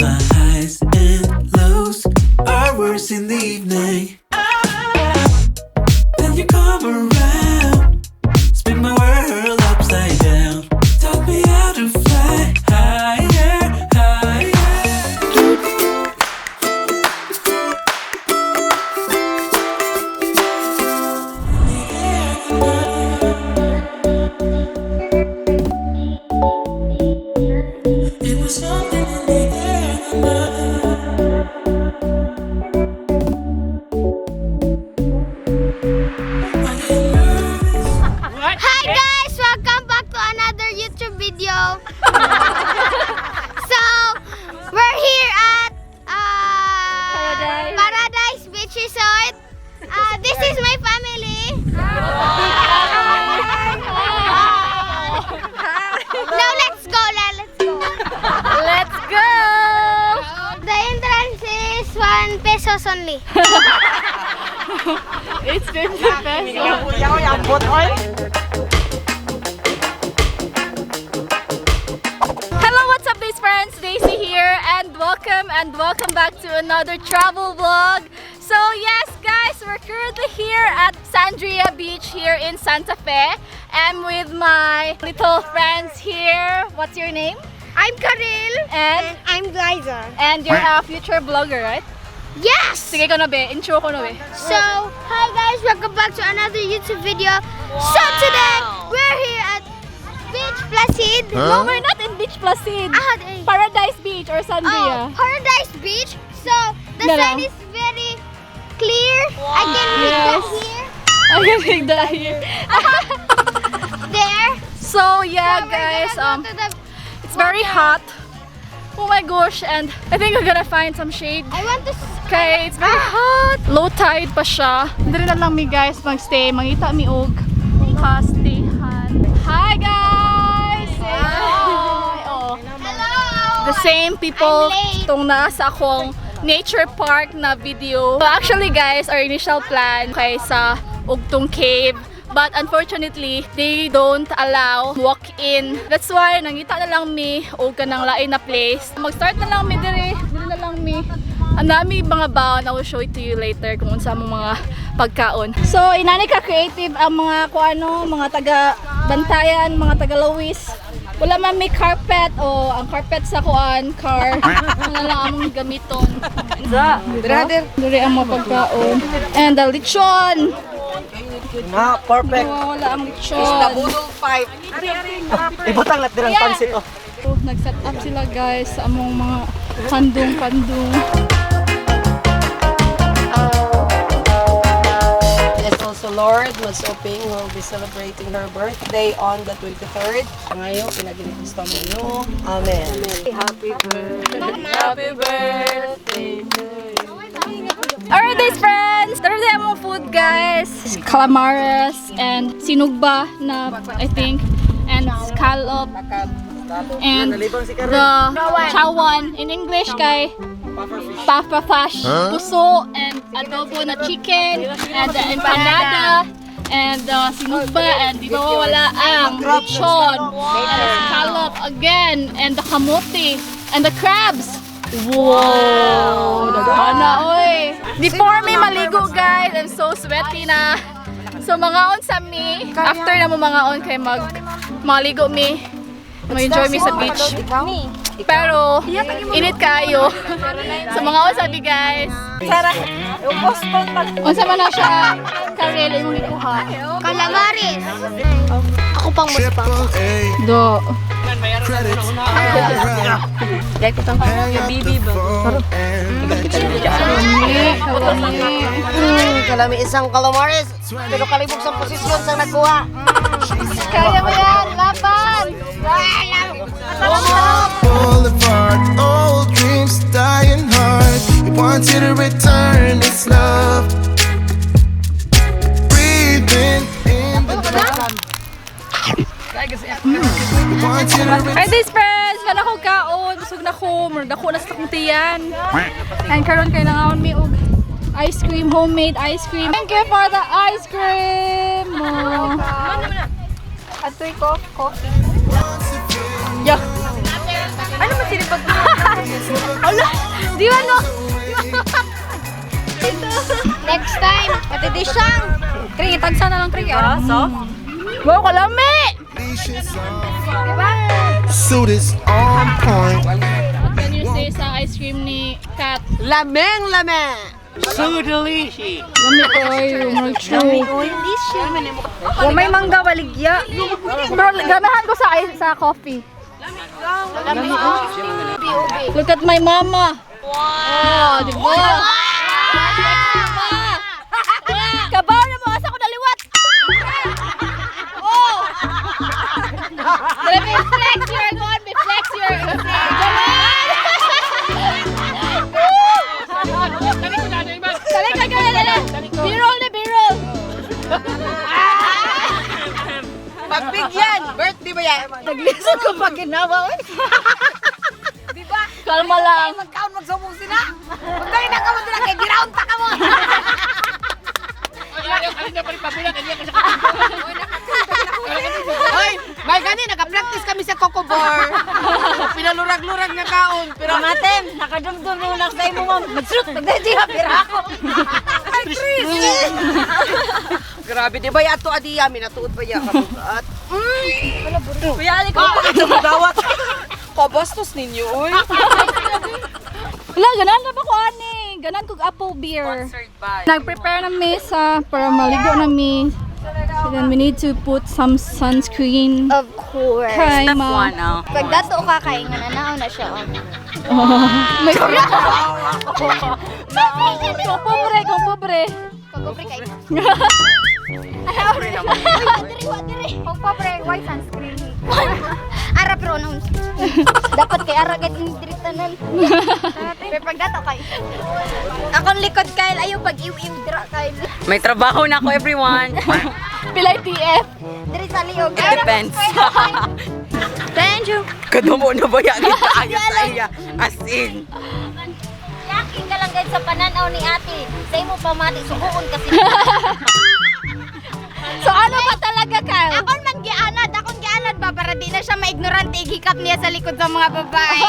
My highs and lows are worse in the evening. Then you come around, spin my world upside down. Taught me how to fly higher, higher. It was something in the air in my Hi guys! Welcome back to another YouTube video. So, we're here at Paradise Beach Resort. This is my family. Now let's go. Let's go! The entrance is 1 pesos only. It's 50 pesos. Hello, what's up, these friends? Daisy here, and welcome back to another travel vlog. So yes, guys, we're currently here at Sandira Beach here in Santa Fe. I'm with my little friends here. What's your name? I'm Karil. And I'm Liza. and you're a future blogger, right? Yes! Sige ko na be, intro ko na be. So, hi guys, welcome back to another YouTube video. So today, we're here at Beach Placid. No, we're not in Beach Placid. Paradise Beach or Sandria. Paradise Beach. So, the No, sun no. is very clear. I can read Yes. that here. I can take that here. There. So yeah, So, we're guys, gonna go to the it's very hot. Oh my gosh, and I think we're gonna find some shade. I want to Okay, it's very hot. Low tide pa siya. Dili na lang mi guys magstay. Mangita mi og kastayhan. Hi guys! Say hi! Oh. Hello. The same people I'm late. tong nasa akong nature park na video. So actually guys, our initial plan kay sa Ugtong Cave. But unfortunately, they don't allow walk-in. That's why nangita na lang mi o kanang lain na place. Mag-start na lang mi dire. Dili na lang mi. Ang dami mga baon. I will show it to you later kung unsa mong mga pagkaon. So, inani ka creative ang mga kuano, mga taga Bantayan, mga taga Lawis. Wala man may carpet o ang carpet sa kuan, car. Wala lang among gamiton. Dire ang mga pagkaon. And the lechon. Na, perfect. Wala ang lechon. Budol 5. Ibutang natin ang pansit oh. So, nag-set up sila guys sa among mga pandong-pandong. It's also Lord Masoping who will be celebrating her birthday on the 23rd. Ngayon, pinag-gusto mo nyo. Amen. Happy birthday. Happy birthday to you. Alright, these friends! Tara tayo mga food guys. Calamares and sinugba na I think. And scallop. And the chawan in English kay pufferfish, puso, and adobo na chicken, and the empanada, and the sinugba, and di ba wala ang lechon, and the scallop again, and the kamote, and the crabs. Wow! Nagana oy! Before me maligo guys, I'm so sweaty na. So mangaon sa mi, after na mo mangaon kay maligo mi. Mag-enjoy mi sa beach. Pero, init kayo. So, mga sabi guys. Tara, Unsa man na siya, Karel, imong ikuha. Calamares. Ako pang mas pa. Do. dahil ko tang yung bibi ba? Kalami isang calamares, pero kalibog sa posisyon sa nagkuha. Kaya mo yan, laban! Boulevard, old dreams dying hard. He wants you to return this love. Breathing in the dark. Hi these friends! Wala ko kaon, busog na ko, murag na sa akong tiyan. And karon kay nangaon mi og ice cream, homemade ice cream. Thank you for the ice cream! Atoy ko, coffee. Yeah. Ano ba sinipag? Ala, Di ba no? Next time, patidi siyang. Kring, itagsa na lang kring. Wow, kalami! Suit is on point. What can you say sa ice cream ni Kat? Lameng. So delicious. Lami ko ay mag-chew. May mangga waligya. Bro, ganahan ko sa coffee. Look at my mama. Wow! Di ba? Kabaw na mo, asa ko naliwat. Oh! Dali, be flex your gun, be flex your gun. Dali. B-roll. Pagbigyan! Birthday ba yan? Naglisod ko pag ginawa. Diba? Kalma lang. Magkaon magsubong sila. Magdali na ka mo sila kay giraon ta ka mo. Hoy, may gani naka-practice kami sa Cocobor. Pinalurag-lurag nga kaon. Pero Matem, nakadumdum mo lang sa imo ma'am. Magsut, magdadi ha, pero ako. ay Chris. Grabe, di ba yato adiya minatuod ba ya kabugat? Kuya, ali ko. Dawat. Kabastos ninyo, oy. Wala, ganan na ba ko ani? Ganan kog apple beer. Nag-prepare na mesa para maligo na mi. So then we need to put some sunscreen. Of course. Kay ma. Pag dato ka kay nga nanao na siya. May Kung pobre. Kagobre kay. Diri. Kung pobre, why sunscreen? Ara pero nung dapat kay ara gid diri tanan. Pero pag dato kay. Akong likod kay ayo pag iw-iw dira kay. May trabaho na ako, everyone. Pilay TF. Diri sa liog. It depends. Thank you. Kadumo na ba yan? Ayos sa iya. As in. Yakin ka lang guys sa pananaw ni ate. Sa imo pamati suguon kasi. So ano ba talaga, Kyle? Akong gianad ba para di na siya maignorante igikap niya sa likod sa mga babae.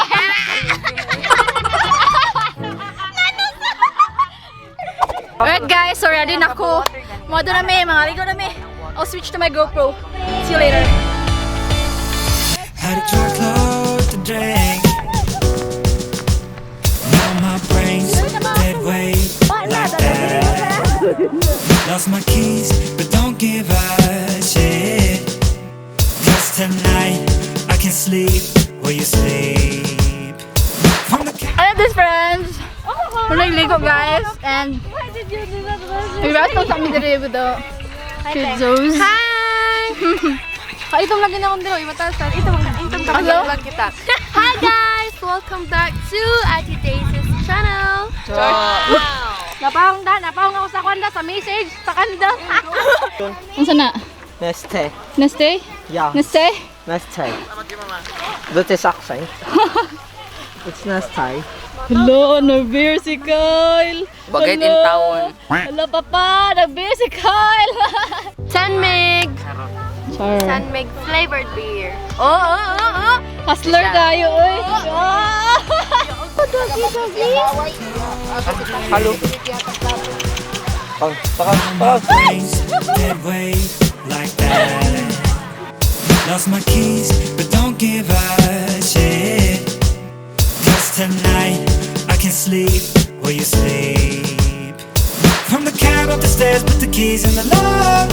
Alright guys, so ready na ako. Modo na may, mga ligo na may. I'll switch to my GoPro. See you later. Had a door closed to drink. Now my brain's dead weight like that. Lost my keys, but don't give a shit. 'Cause tonight I can sleep where you sleep. From the I have this friends. We're nagligo guys and we rest on kami diri with the kidzos. Hi! Itong lagi na akong dito, imatas ka. Itong lang kita. Hi guys! Welcome back to Ate Daisy's channel. Napahong ako sa kanda, sa message, sa kanda. Unsa na? Neste. Neste? Yeah. Neste? Neste. Dito saksay. It's neste. Hello, nag-beer si Kyle. Bagay din taon. Hello papa, nag-beer si Kyle. Sunmig! Char. Sunmig flavored beer. Hustler tayo, oy. Halo. my brain's dead weight like that. Lost my keys, but don't give a shit. 'Cause tonight I can sleep where you sleep. From the cab up the stairs, put the keys in the lock.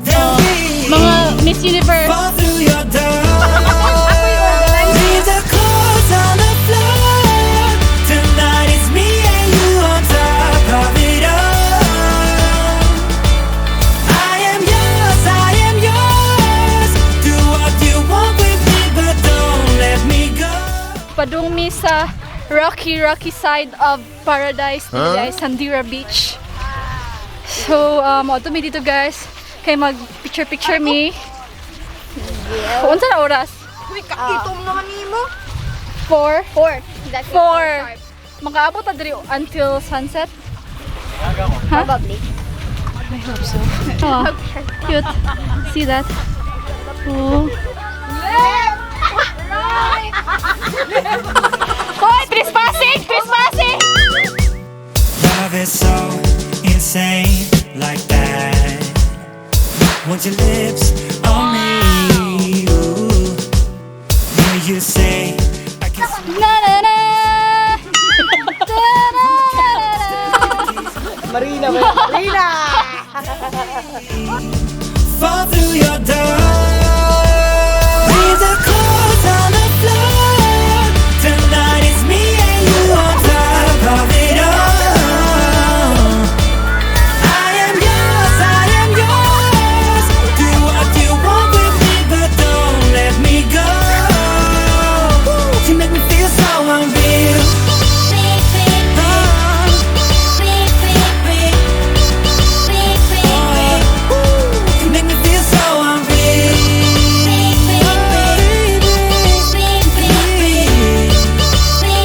Then we Mga Miss Universe. fall through your door. Leave the clothes on the floor. Tonight it's me and you on top of it all. I am yours. Do what you want with me, but don't let me go. Padung mi sa rocky side of paradise dito ay Sandira Beach. So, auto mi dito guys. Kay mag picture mi. Unsa na oras? Uy, kakitom naman nimo. 4. That's 4. Makaabot ta diri until sunset. Probably. I hope so. Oh, cute. See that? Oh. Hoy, 3 fall through your door. Leave the clothes on the floor. Tonight it's me and you on top of it all. I am yours, I am yours. Do what you want with me, but don't let me go. You make me feel so unreal. You make me feel so unreal.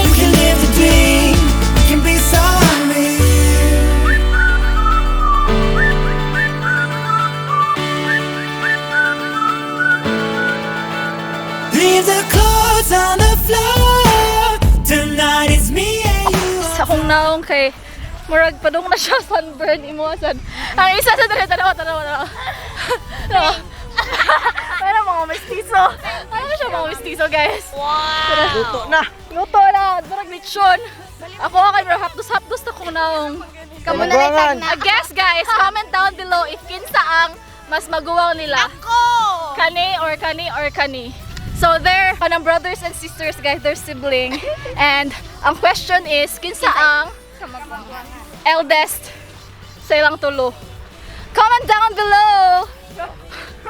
We can live the dream. We can be so unreal. Leave the clothes on the floor. Tonight it's me and you. Sa kong naong kay murag padung na siya sunburn imo sad. Ang isa sa dali tanaw. Para mga mestizo. Ano siya mga mestizo, guys? Wow. Luto na. Murag lechon. Ako kay murag hapdos na kong naong. Kamu na lang na. Guess guys, comment down below if kinsa ang mas maguwang nila. Ako! Kani or kani or kani. So they're kanang brothers and sisters, guys, they're sibling. And ang question is, kinsa ang eldest sa ilang tulo? Comment down below!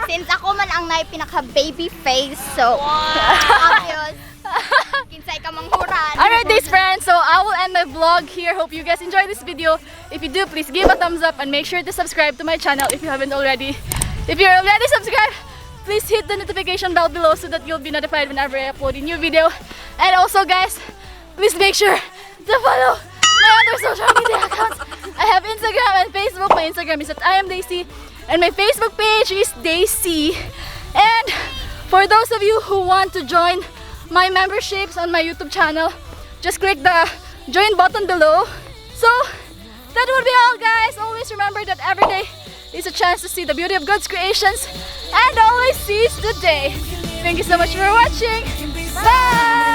Since ako man ang nay pinaka-baby face, so obvious. Kinsay ka manghuran. Alright, these friends, so I will end my vlog here. Hope you guys enjoyed this video. If you do, please give a thumbs up and make sure to subscribe to my channel if you haven't already. If you're already subscribed, please hit the notification bell below so that you'll be notified whenever I upload a new video. And also, guys, please make sure to follow my other social media accounts. I have Instagram and Facebook. My Instagram is at iamdaysee and my Facebook page is daysee. And for those of you who want to join my memberships on my YouTube channel, just click the join button below. So that would be all, guys. Always remember that every day is a chance to see the beauty of God's creations and always seize the day. Thank you so much for watching. Bye!